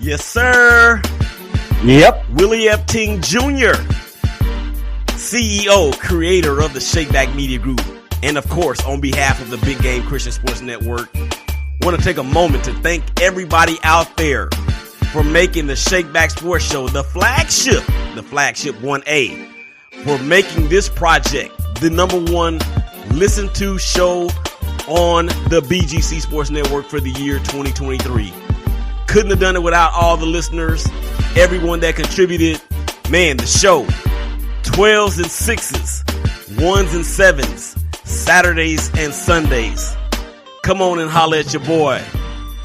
Yes, sir. Yep. Willie Epting Jr., CEO, creator of the ShakeBack Media Group. And of course, on behalf of the Big Game Christian Sports Network, want to take a moment to thank everybody out there for making the ShakeBack Sports Show the flagship 1A, for making this project the number one listened to show on the BGC Sports Network for the year 2023. Couldn't have done it without all the listeners, everyone that contributed. Man, the show, 12s and 6s, 1s and 7s, Saturdays and Sundays. Come on and holler at your boy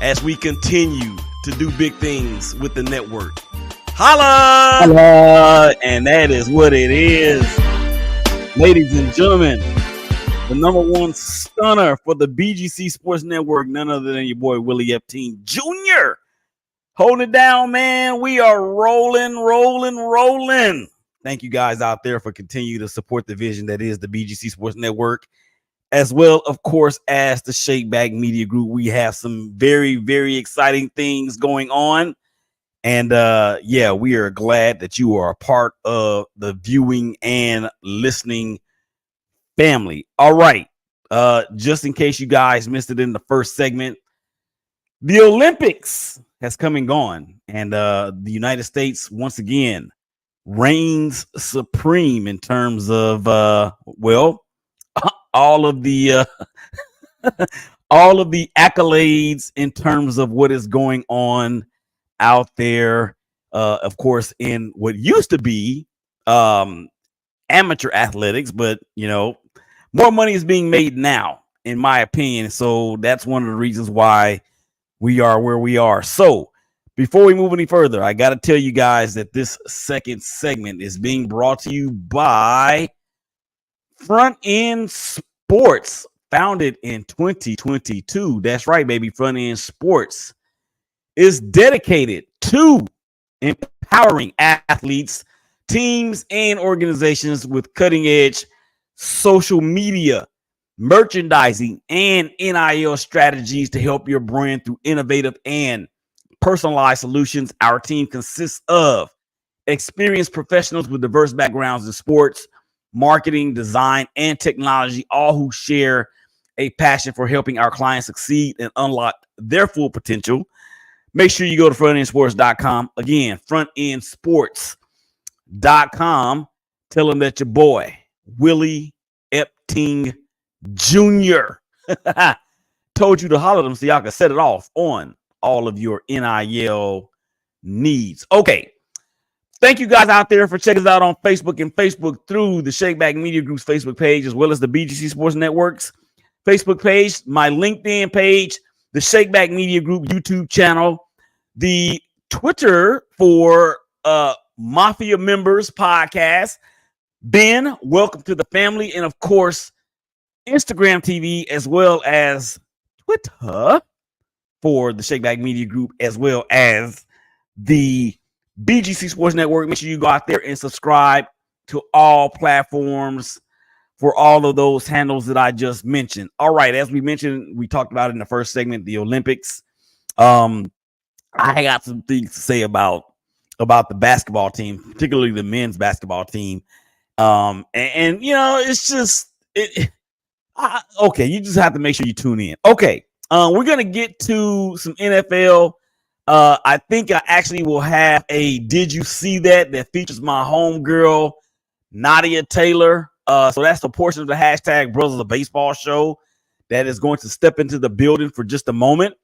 as we continue to do big things with the network. Holla! Holla! And that is what it is. Ladies and gentlemen, the number one stunner for the BGC Sports Network, none other than your boy Willie Epting Jr. Hold it down, man. We are rolling. Thank you guys out there for continuing to support the vision that is the BGC Sports Network, as well, of course, as the ShakeBack Media Group. We have some very, very exciting things going on. And we are glad that you are a part of the viewing and listening family. All right. Just in case you guys missed it in the first segment, the Olympics has come and gone. And the United States, once again, reigns supreme in terms of, all of the accolades in terms of what is going on out there, of course, in what used to be amateur athletics, but more money is being made now, in my opinion. So that's one of the reasons why we are where we are. So before we move any further, I got to tell you guys that this second segment is being brought to you by Front End Sports, founded in 2022. That's right, baby. Front End Sports is dedicated to empowering athletes, teams, and organizations with cutting-edge social media, merchandising, and NIL strategies to help your brand through innovative and personalized solutions. Our team consists of experienced professionals with diverse backgrounds in sports, marketing, design, and technology, all who share a passion for helping our clients succeed and unlock their full potential. Make sure you go to frontendsports.com. Again, frontendsports.com. Tell them that your boy, Willie Epting Jr. told you to holler them so y'all can set it off on all of your NIL needs. Okay. Thank you guys out there for checking us out on Facebook and Facebook through the ShakeBack Media Group's Facebook page, as well as the BGC Sports Network's Facebook page, my LinkedIn page, the ShakeBack Media Group YouTube channel, the Twitter for Mafia Members Podcast. Ben, welcome to the family. And of course, Instagram TV, as well as Twitter for the ShakeBack Media Group, as well as the BGC Sports Network. Make sure you go out there and subscribe to all platforms for all of those handles that I just mentioned. All right, as we mentioned, we talked about it in the first segment, the Olympics. I got some things to say about the basketball team, particularly the men's basketball team. It's just okay. You just have to make sure you tune in. Okay, we're gonna get to some NFL. I think I actually will have a "Did you see that?" that features my homegirl Nadia Taylor. So that's the portion of the hashtag Brothers of Baseball show that is going to step into the building for just a moment.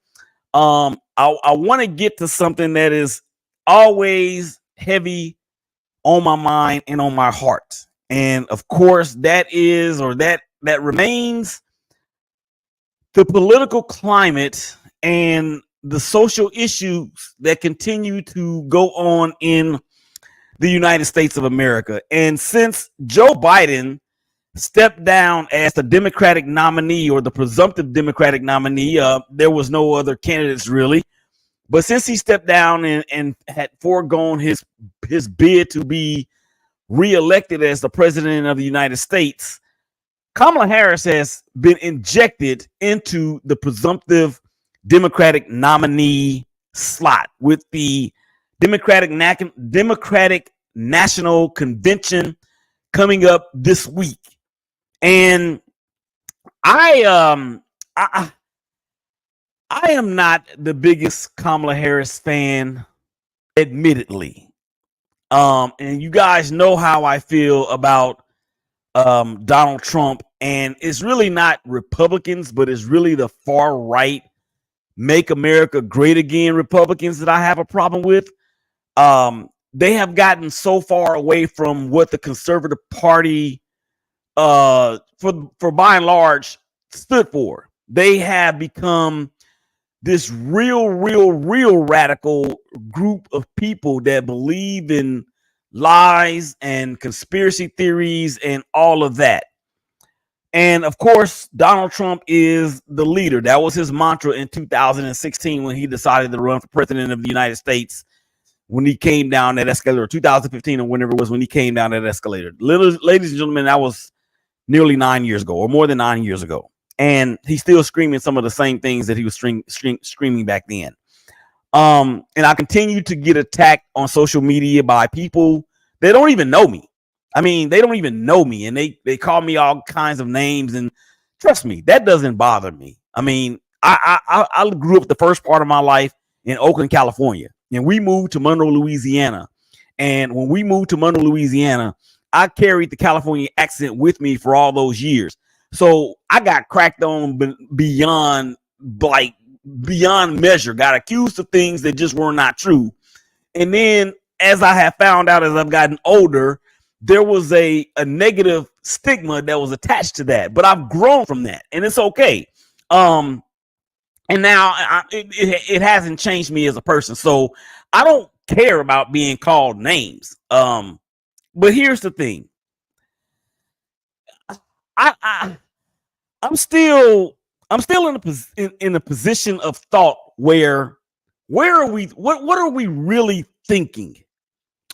I want to get to something that is always heavy on my mind and on my heart. And of course, that remains the political climate and the social issues that continue to go on in the United States of America. And since Joe Biden stepped down as the Democratic nominee, or the presumptive Democratic nominee, there was no other candidates really. But since he stepped down and had foregone his bid to be reelected as the president of the United States, Kamala Harris has been injected into the presumptive Democratic nominee slot with the Democratic National Convention coming up this week. And I am not the biggest Kamala Harris fan, admittedly. And you guys know how I feel about Donald Trump, and it's really not Republicans, but it's really the far right Make America Great Again Republicans that I have a problem with. They have gotten so far away from what the conservative party for by and large stood for. They have become this real radical group of people that believe in lies and conspiracy theories and all of that. And of course, Donald Trump is the leader. That was his mantra in 2016 when he decided to run for president of the United States, when he came down that escalator, 2015 or whenever it was when he came down that escalator. Ladies and gentlemen, that was nearly 9 years ago, or more than 9 years ago. And he's still screaming some of the same things that he was screaming back then. And I continue to get attacked on social media by people that don't even know me. I mean, they don't even know me, and they call me all kinds of names. And trust me, that doesn't bother me. I mean, I grew up the first part of my life in Oakland, California, and we moved to Monroe, Louisiana. And when we moved to Monroe, Louisiana, I carried the California accent with me for all those years. So I got cracked on beyond measure, got accused of things that just were not true. And then as I have found out as I've gotten older, there was a negative stigma that was attached to that. But I've grown from that, and it's okay. And now it hasn't changed me as a person. So I don't care about being called names. But here's the thing. I'm still in a position of thought where are we? What are we really thinking?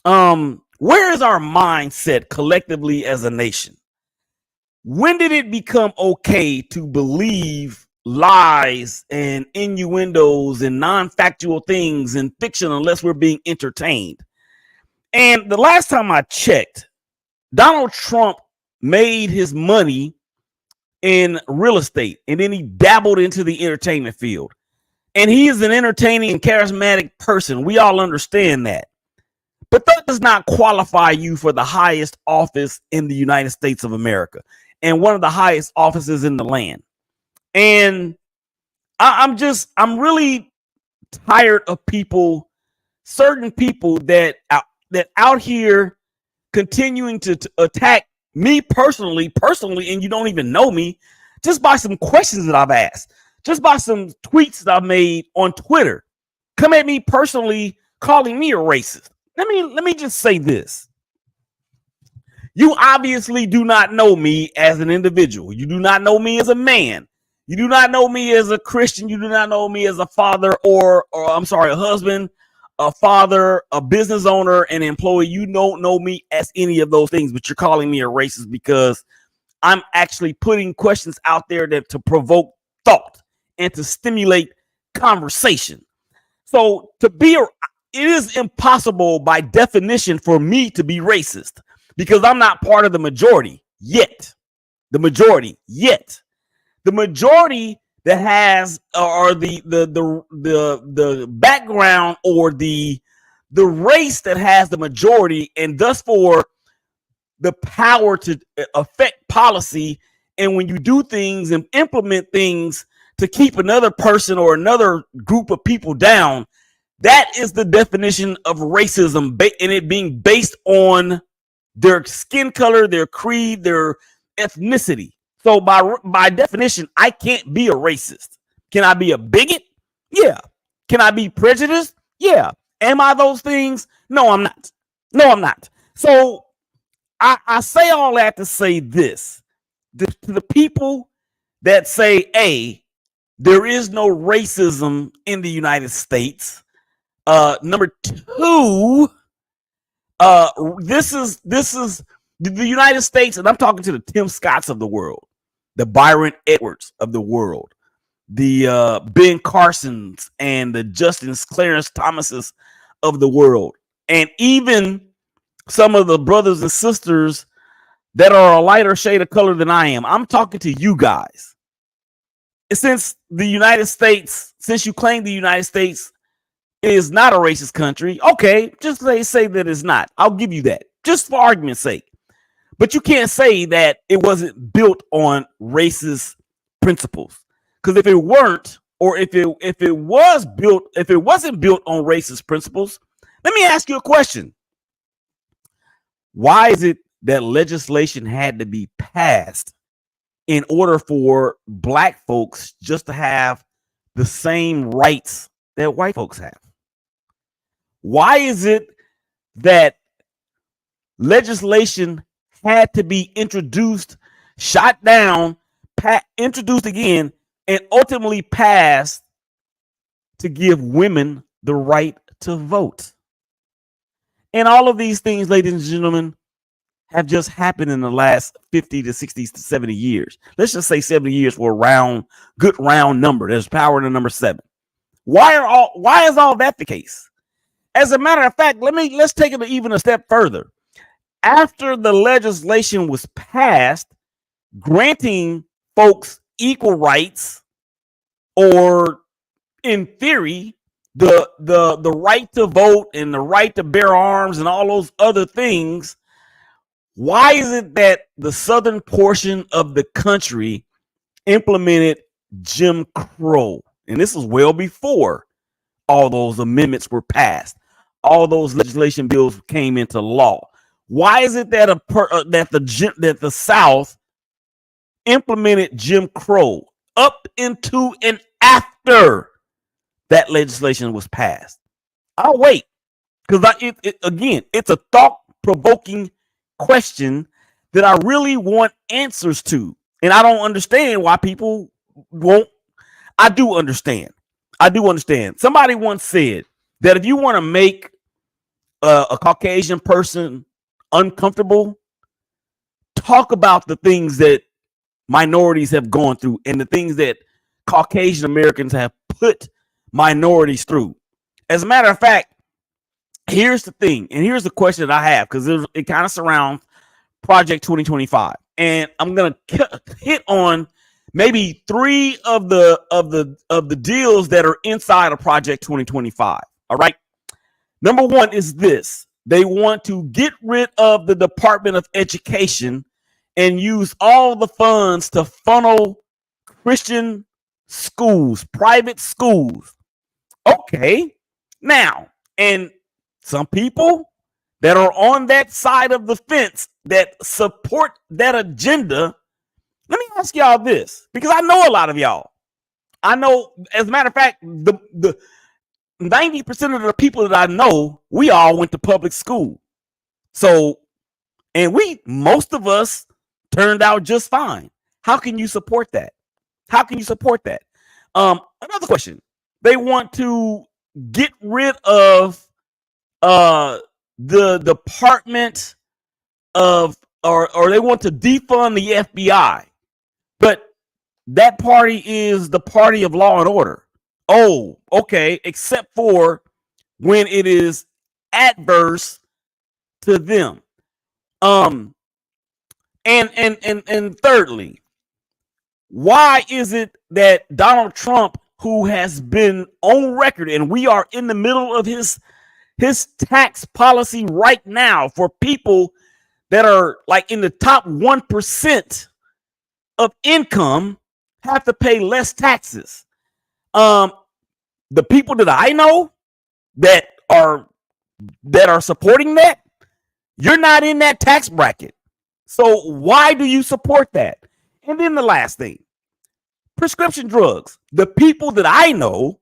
Where is our mindset collectively as a nation? When did it become okay to believe lies and innuendos and non-factual things and fiction unless we're being entertained? And the last time I checked, Donald Trump made his money in real estate, and then he dabbled into the entertainment field. And he is an entertaining and charismatic person. We all understand that. But that does not qualify you for the highest office in the United States of America and one of the highest offices in the land. And I'm really tired of certain people that out here continuing to attack me personally, and you don't even know me, just by some questions that I've asked, just by some tweets that I've made on Twitter. Come at me personally, calling me a racist. Let me just say this. You obviously do not know me as an individual. You do not know me as a man. You do not know me as a Christian. You do not know me as a father or a husband, a father, a business owner, an employee. You don't know me as any of those things, but you're calling me a racist because I'm actually putting questions out there to provoke thought and to stimulate conversation. So it is impossible by definition for me to be racist because I'm not part of the majority yet. The majority that has or the background or the race that has the majority, and thus for the power to affect policy. And when you do things and implement things to keep another person or another group of people down, that is the definition of racism, and it being based on their skin color, their creed, their ethnicity. So by definition, I can't be a racist. Can I be a bigot? Yeah. Can I be prejudiced? Yeah. Am I those things? No, I'm not. So I say all that to say this. To the people that say, hey, there is no racism in the United States. Number two, this is the United States, and I'm talking to the Tim Scotts of the world, the Byron Edwards of the world, Ben Carsons and the Justin Clarence Thomases of the world, and even some of the brothers and sisters that are a lighter shade of color than I am. I'm talking to you guys. Since you claim the United States is not a racist country, okay, just say that it's not. I'll give you that, just for argument's sake. But you can't say that it wasn't built on racist principles. Because if it weren't, or if it wasn't built on racist principles, let me ask you a question. Why is it that legislation had to be passed in order for black folks just to have the same rights that white folks have? Why is it that legislation had to be introduced, shot down, introduced again, and ultimately passed to give women the right to vote? And all of these things, ladies and gentlemen, have just happened in the last 50 to 60 to 70 years. Let's just say 70 years for a good round number. There's power in the number 7. Why is all that the case? As a matter of fact, let's take it even a step further. After the legislation was passed, granting folks equal rights, or in theory, the right to vote and the right to bear arms and all those other things, why is it that the southern portion of the country implemented Jim Crow? And this is well before all those amendments were passed, all those legislation bills came into law. Why is it that the South implemented Jim Crow up into and after that legislation was passed? I'll wait, because it's a thought-provoking question that I really want answers to, and I don't understand why people won't. I do understand. Somebody once said that if you want to make a Caucasian person uncomfortable, talk about the things that minorities have gone through and the things that Caucasian Americans have put minorities through. As a matter of fact, here's the thing, and here's the question that I have, because it kind of surrounds Project 2025, and I'm gonna hit on maybe 3 of the deals that are inside of Project 2025. All right. Number 1 is this: they want to get rid of the Department of Education and use all the funds to funnel Christian schools, private schools. Okay. Now, and some people that are on that side of the fence that support that agenda, let me ask y'all this, because I know a lot of y'all. I know, as a matter of fact, the 90% of the people that I know, we all went to public school. So, and most of us turned out just fine. How can you support that? Another question. They want to get rid of the Department of, or they want to defund the FBI. But that party is the party of law and order. Oh, okay, except for when it is adverse to them. And thirdly, why is it that Donald Trump, who has been on record, and we are in the middle of his tax policy right now for people that are like in the top 1% of income, have to pay less taxes? The people that I know that are supporting that, you're not in that tax bracket. So why do you support that? And then the last thing, prescription drugs. The people that I know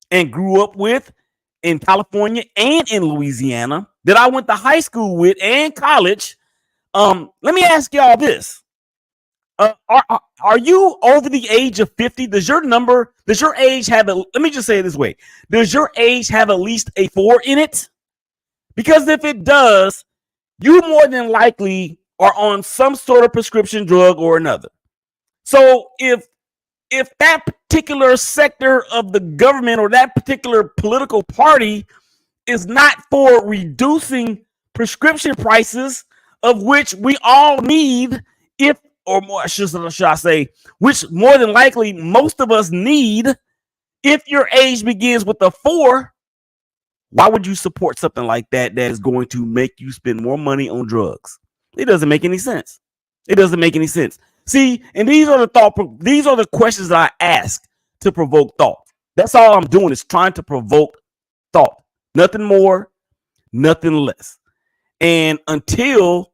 and grew up with in California and in Louisiana, that I went to high school with and college, let me ask y'all this. Are you over the age of 50? Does your age have let me just say it this way. Does your age have at least a 4 in it? Because if it does, you more than likely are on some sort of prescription drug or another. So if that particular sector of the government or that particular political party is not for reducing prescription prices, of which we all need, if or more, should I say, which more than likely most of us need. If your age begins with a 4, why would you support something like that is going to make you spend more money on drugs? It doesn't make any sense. It doesn't make any sense. See, and these are the questions that I ask to provoke thought. That's all I'm doing, is trying to provoke thought. Nothing more, nothing less. And until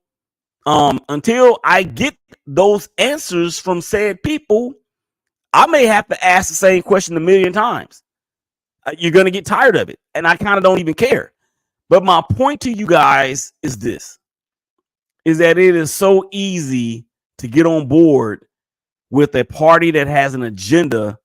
I get those answers from said people, I may have to ask the same question a million times. You're going to get tired of it. And I kind of don't even care. But my point to you guys is this, is that it is so easy to get on board with a party that has an agenda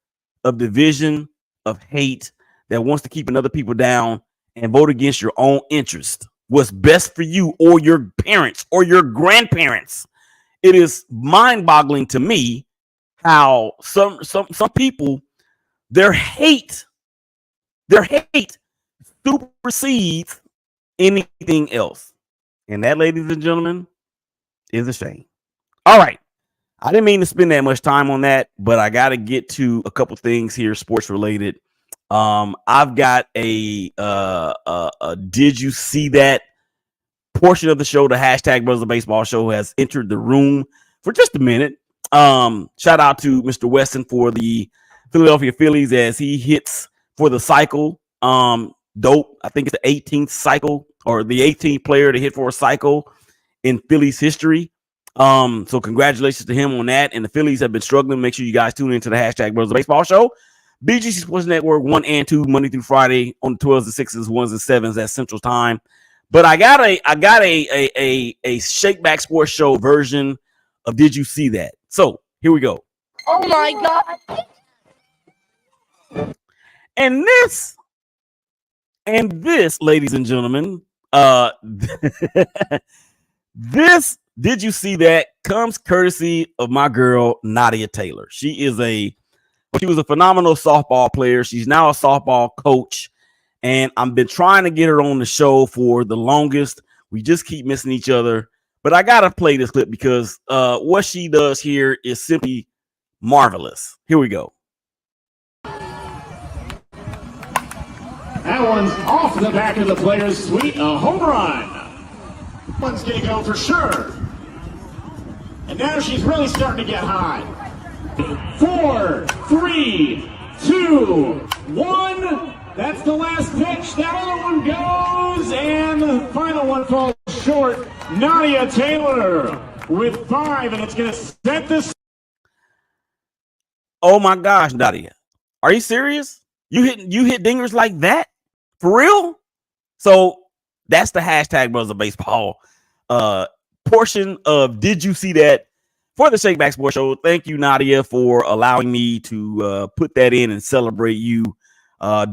of division, of hate, that wants to keep other people down, and vote against your own interest. What's best for you or your parents or your grandparents. It is mind-boggling to me how some people, their hate supersedes anything else. And that, ladies and gentlemen, is a shame. All right. I didn't mean to spend that much time on that, but I got to get to a couple things here, sports related. I've got a did you see that portion of the show? The hashtag Brothers of Baseball show has entered the room for just a minute. Shout out to Mr. Weston for the Philadelphia Phillies as he hits for the cycle. Dope. I think it's the 18th cycle, or the 18th player to hit for a cycle in Phillies history. So congratulations to him on that. And the Phillies have been struggling. Make sure you guys tune into the hashtag Brothers of Baseball show. BGC Sports Network 1 and 2, Monday through Friday on the 12s and 6s, 1s and 7s at Central Time. But I got a ShakeBack Sports Show version of Did You See That? So here we go. Oh my God. And this, ladies and gentlemen, this Did You See That comes courtesy of my girl, Nadia Taylor. She was a phenomenal softball player. She's now a softball coach. And I've been trying to get her on the show for the longest. We just keep missing each other. But I got to play this clip because what she does here is simply marvelous. Here we go. That one's off the back of the player's suite, a home run. One's gonna go for sure. And now she's really starting to get high. 4, 3, 2, 1. That's the last pitch. That other one goes, and the final one falls short. Nadia Taylor with 5, and it's gonna set this. Oh my gosh, Nadia, are you serious? You hit dingers like that? For real? So that's the hashtag Brothers of Baseball portion of Did You See That for the ShakeBack Sports Show. Thank you, Nadia, for allowing me to put that in and celebrate you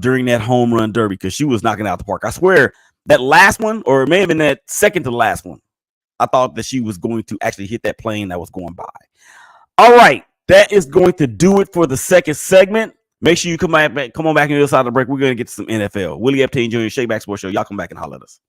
during that home run derby, because she was knocking out the park. I swear that last one, or it may have been that second to the last one, I thought that she was going to actually hit that plane that was going by. All right, that is going to do it for the second segment. Make sure you come on back on the other side of the break. We're going to get to some NFL. Willie Epting Jr., ShakeBack Sports Show. Y'all come back and holler at us.